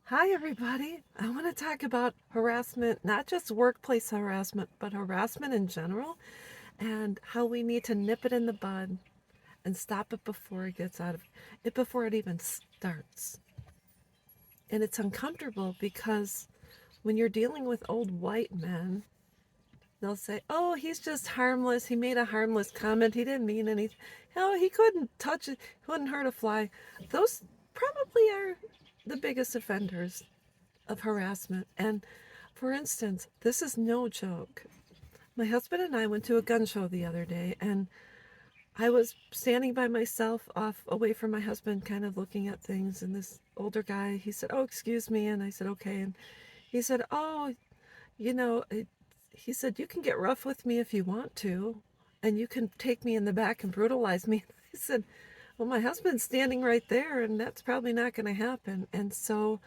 Hi, everybody. I want to talk about harassment, not just workplace harassment, but harassment in general, and how we need to nip it in the bud and stop it before it gets out of it, before it even starts. And it's uncomfortable because when you're dealing with old white men, they'll say, "Oh, he's just harmless. He made a harmless comment. He didn't mean anything. Oh, he couldn't touch it. He wouldn't hurt a fly." Those probably are the biggest offenders of harassment. And for instance, this is no joke. My husband and I went to a gun show the other day, and I was standing by myself off away from my husband, kind of looking at things. And this older guy, he said, "Oh, excuse me." And I said, "Okay." And he said, "Oh, you know, he said, you can get rough with me if you want to, and you can take me in the back and brutalize me." I said, "Well, my husband's standing right there, and that's probably not going to happen." And so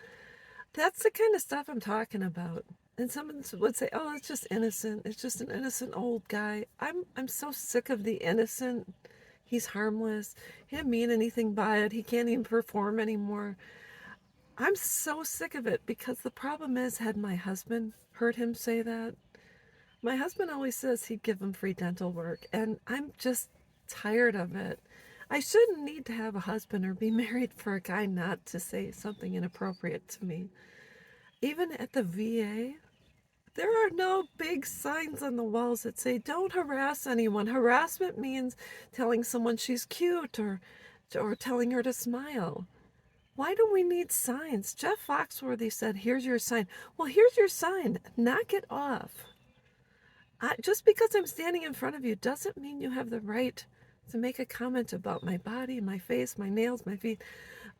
that's the kind of stuff I'm talking about. And someone would say, "Oh, it's just innocent. It's just an innocent old guy." I'm so sick of the innocent. He's harmless. He didn't mean anything by it. He can't even perform anymore. I'm so sick of it because the problem is, had my husband heard him say that, my husband always says he'd give him free dental work, and I'm just tired of it. I shouldn't need to have a husband or be married for a guy not to say something inappropriate to me. Even at the VA, there are no big signs on the walls that say don't harass anyone. Harassment means telling someone she's cute or telling her to smile. Why do we need signs? Jeff Foxworthy said, "Here's your sign." Well, here's your sign. Knock it off. Just because I'm standing in front of you doesn't mean you have the right to make a comment about my body, my face, my nails, my feet,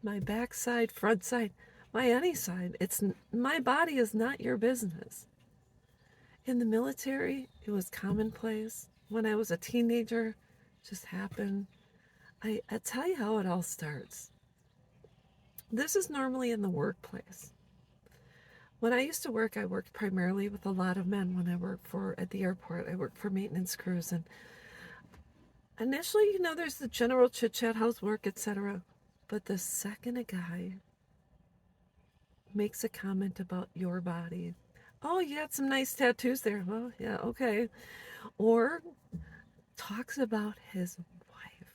my backside, front side, my any side. It's my body is not your business. In the military, it was commonplace. When I was a teenager, it just happened. I tell you how it all starts. This is normally in the workplace. When I used to work, I worked primarily with a lot of men. When I worked for at the airport, I worked for maintenance crews, and initially, there's the general chit chat, how's work, etc. But the second a guy makes a comment about your body, "Oh, you got some nice tattoos there." "Well, yeah, okay." Or talks about his wife,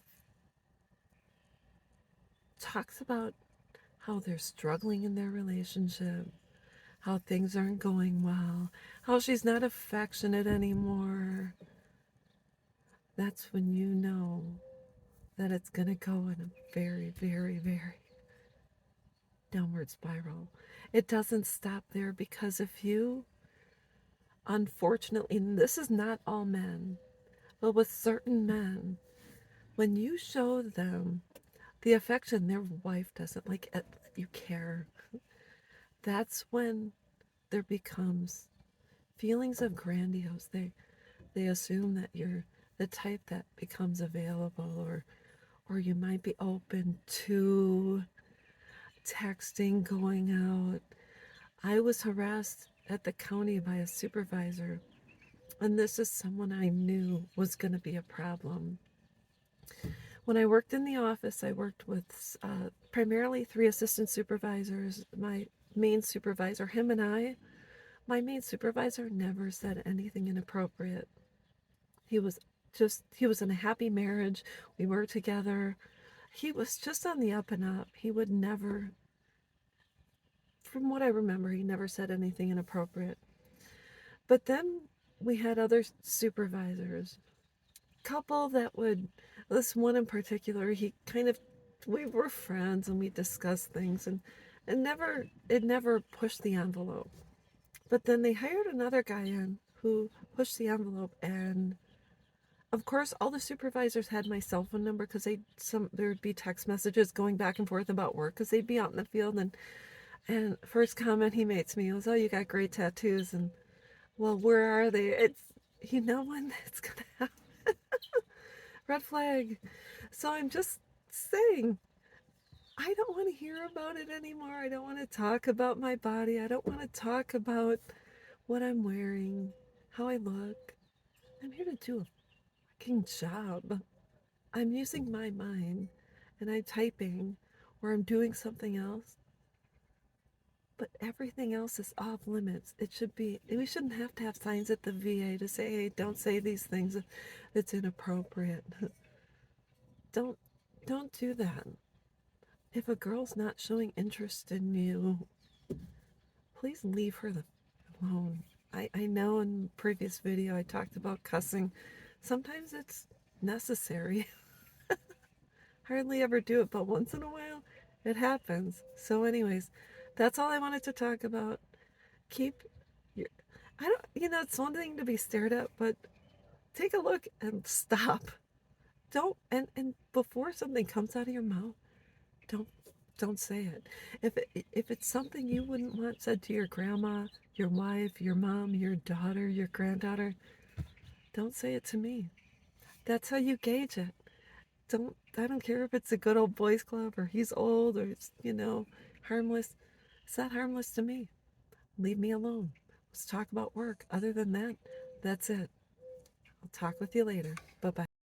talks about how they're struggling in their relationship, how things aren't going well, how she's not affectionate anymore. That's when you know that it's going to go in a very, very, very downward spiral. It doesn't stop there because if you, unfortunately, and this is not all men, but with certain men, when you show them the affection their wife doesn't like, you care, that's when there becomes feelings of grandiose. They assume that you're the type that becomes available, or you might be open to texting, going out. I was harassed at the county by a supervisor, and this is someone I knew was going to be a problem. When I worked in the office, I worked with primarily three assistant supervisors. My main supervisor, him and I, my main supervisor never said anything inappropriate. He was he was in a happy marriage. We were together. He was just on the up and up. He would never, from what I remember, he never said anything inappropriate. But then we had other supervisors, couple that would, this one in particular, he kind of, we were friends and we discussed things, and it never pushed the envelope. But then they hired another guy in who pushed the envelope, and of course all the supervisors had my cell phone number because there'd be text messages going back and forth about work because they'd be out in the field, and first comment he made to me was, "Oh, you got great tattoos." And well, where are they? It's, when it's gonna happen. Red flag. So I'm just saying, I don't want to hear about it anymore. I don't want to talk about my body. I don't want to talk about what I'm wearing, how I look. I'm here to do a fucking job. I'm using my mind, and I'm typing, or I'm doing something else. But everything else is off limits. It should be, we shouldn't have to have signs at the VA to say, hey, don't say these things. It's inappropriate. Don't, don't do that. If a girl's not showing interest in you, please leave her alone. I know in previous video I talked about cussing. Sometimes it's necessary. Hardly ever do it, but once in a while it happens. So anyways, that's all I wanted to talk about. Keep your, I don't, it's one thing to be stared at, but take a look and stop. Don't, and before something comes out of your mouth, don't don't say it. If it's something you wouldn't want said to your grandma, your wife, your mom, your daughter, your granddaughter, don't say it to me. That's how you gauge it. I don't care if it's a good old boys club or he's old or it's, harmless. It's not harmless to me. Leave me alone. Let's talk about work. Other than that, that's it. I'll talk with you later. Bye-bye.